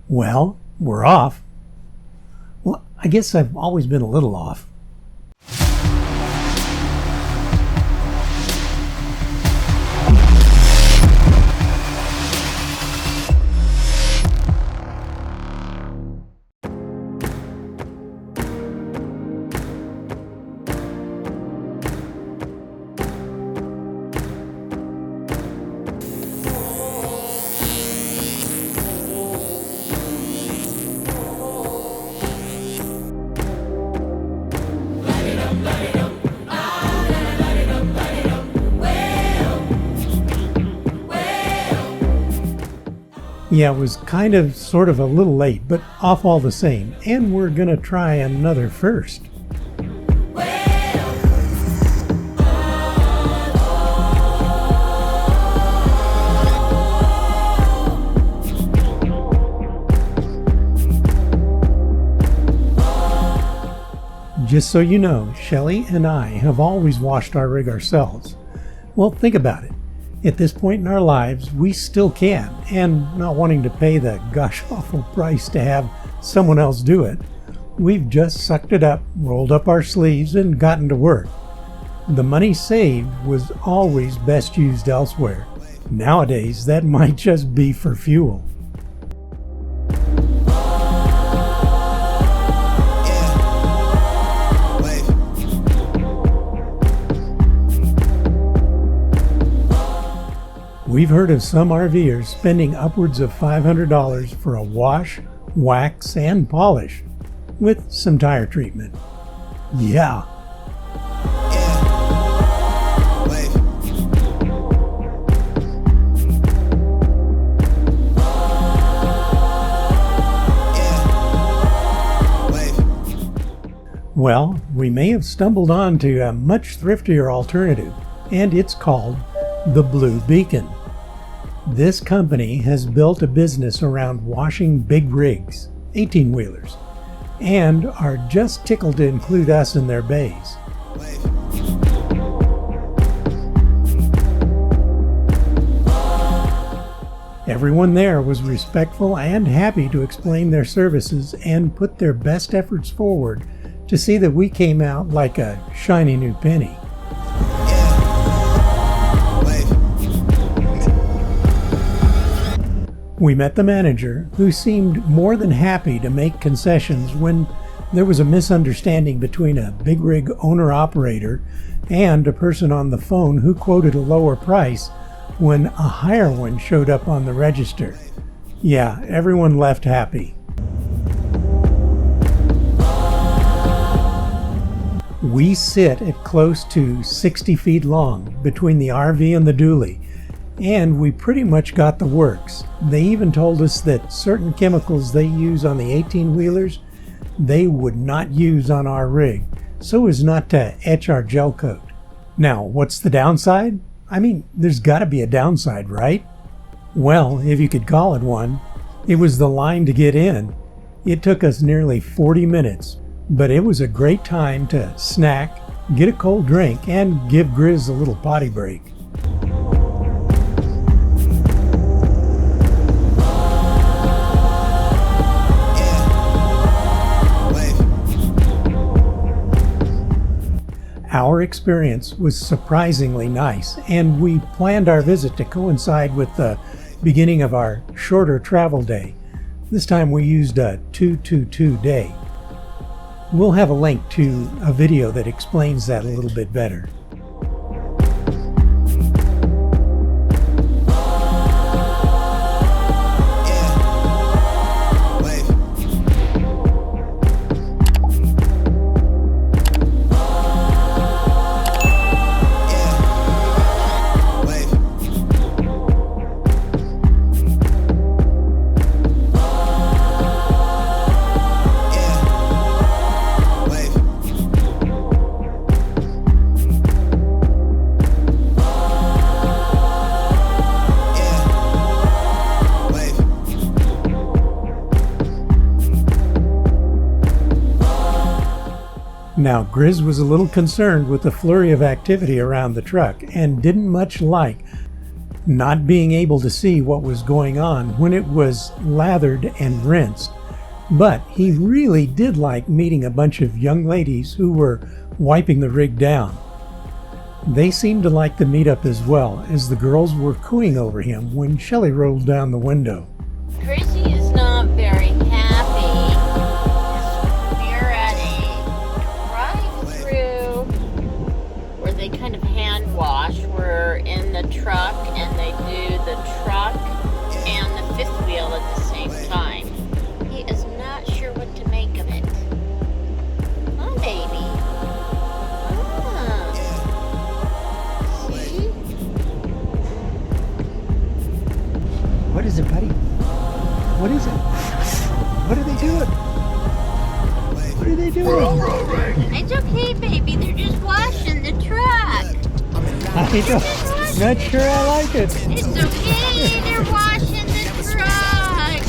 Well, we're off. Well, I guess I've always been a little off. Yeah, it was sort of a little late, but off all the same. And we're gonna try another first. Just so you know, Shelley and I have always washed our rig ourselves. Well, think about it. At this point in our lives, we still can, and not wanting to pay the gosh awful price to have someone else do it, we've just sucked it up, rolled up our sleeves, and gotten to work. The money saved was always best used elsewhere. Nowadays, that might just be for fuel. We've heard of some RVers spending upwards of $500 for a wash, wax, and polish, with some tire treatment. Yeah. Well, we may have stumbled onto a much thriftier alternative, and it's called the Blue Beacon. This company has built a business around washing big rigs, 18-wheelers, and are just tickled to include us in their bays. Everyone there was respectful and happy to explain their services and put their best efforts forward to see that we came out like a shiny new penny. We met the manager, who seemed more than happy to make concessions when there was a misunderstanding between a big rig owner-operator and a person on the phone who quoted a lower price when a higher one showed up on the register. Yeah, everyone left happy. We sit at close to 60 feet long between the RV and the dually, and we pretty much got the works. They even told us that certain chemicals they use on the 18-wheelers, they would not use on our rig, so as not to etch our gel coat. Now, what's the downside? I mean, there's gotta be a downside, right? Well, if you could call it one, it was the line to get in. It took us nearly 40 minutes, but it was a great time to snack, get a cold drink, and give Grizz a little potty break. Our experience was surprisingly nice, and we planned our visit to coincide with the beginning of our shorter travel day. This time we used a 2-2-2 day. We'll have a link to a video that explains that a little bit better. Now, Grizz was a little concerned with the flurry of activity around the truck and didn't much like not being able to see what was going on when it was lathered and rinsed. But he really did like meeting a bunch of young ladies who were wiping the rig down. They seemed to like the meetup as well, as the girls were cooing over him when Shelley rolled down the window. Chrissy is not very happy. We're at a drive-through where they kind of hand wash. We're in the truck and they do the truck and the fifth wheel at the same time. He is not sure what to make of it. Huh, baby? See? What is it, buddy? What is it? What are they doing? What are they doing? It's okay, baby. They're just washing the truck. Not sure I like it. It's okay. They're washing the truck.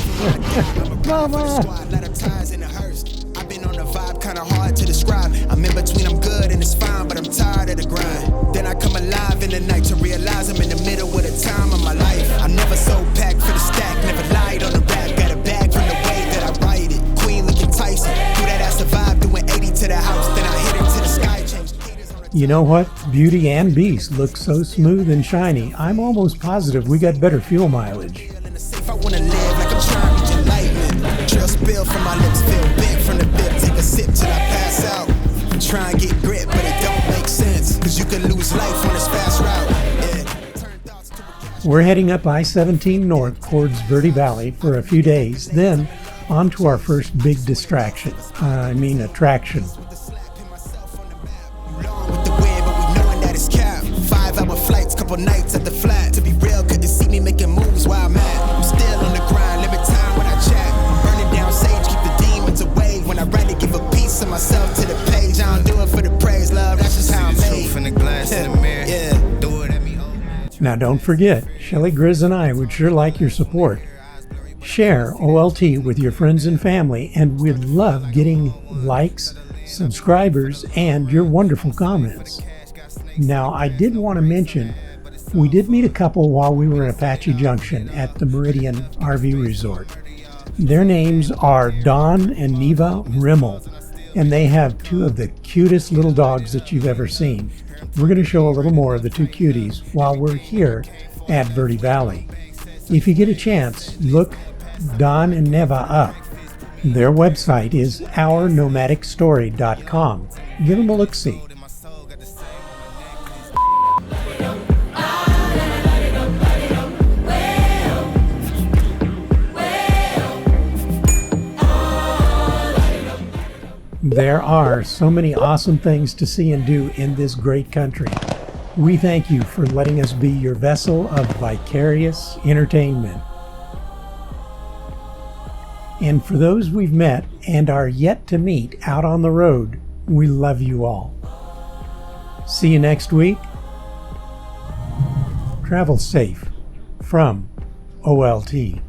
Mama. I've been on a vibe, kinda hard to describe. I'm in between, I'm good and it's fine, but I'm tired of the grind. Then I come alive in the night to realize I'm in the middle of the time of my life. I'm never so packed for the stack, never lied on the rap. Got a bag from the way that I write it. Queen looking Tyson, do that ass survive, doing 80 to the house, then I hit it to the sky. You know what? Beauty and Beast look so smooth and shiny. I'm almost positive we got better fuel mileage. I wanna live like I'm trying to be lightning. Trail spill from my lips, feel big from the bib. Take a sip till I pass out. I'm trying to get grit, but it don't make sense. Cause you can lose life on this fast route. We're heading up I-17 north towards Verde Valley for a few days, then on to our first big attraction. With the wind, but we knowing that it's cap. 5-hour flights, couple nights at the flat. To be real, couldn't see me making moves while I'm at. I'm still on the grind, limit time when I chat. Burning down sage, keep the demons away. When I write it, give a piece of myself to the page. I don't do it for the praise, love, that's just how I'm made. In the glass in the mirror. Yeah. Do it at me. Now don't forget, Shelley, Grizz, and I would sure like your support. Share OLT with your friends and family, and we'd love getting likes, subscribers, and your wonderful comments. Now, I did want to mention, we did meet a couple while we were in Apache Junction at the Meridian RV Resort. Their names are Don and Neva Rimmel, and they have two of the cutest little dogs that you've ever seen. We're going to show a little more of the two cuties while we're here at Verde Valley. If you get a chance, look Don and Neva up. Their website is ournomadicstory.com. Give them a look-see. There are so many awesome things to see and do in this great country. We thank you for letting us be your vessel of vicarious entertainment. And for those we've met and are yet to meet out on the road, we love you all. See you next week. Travel safe from OLT.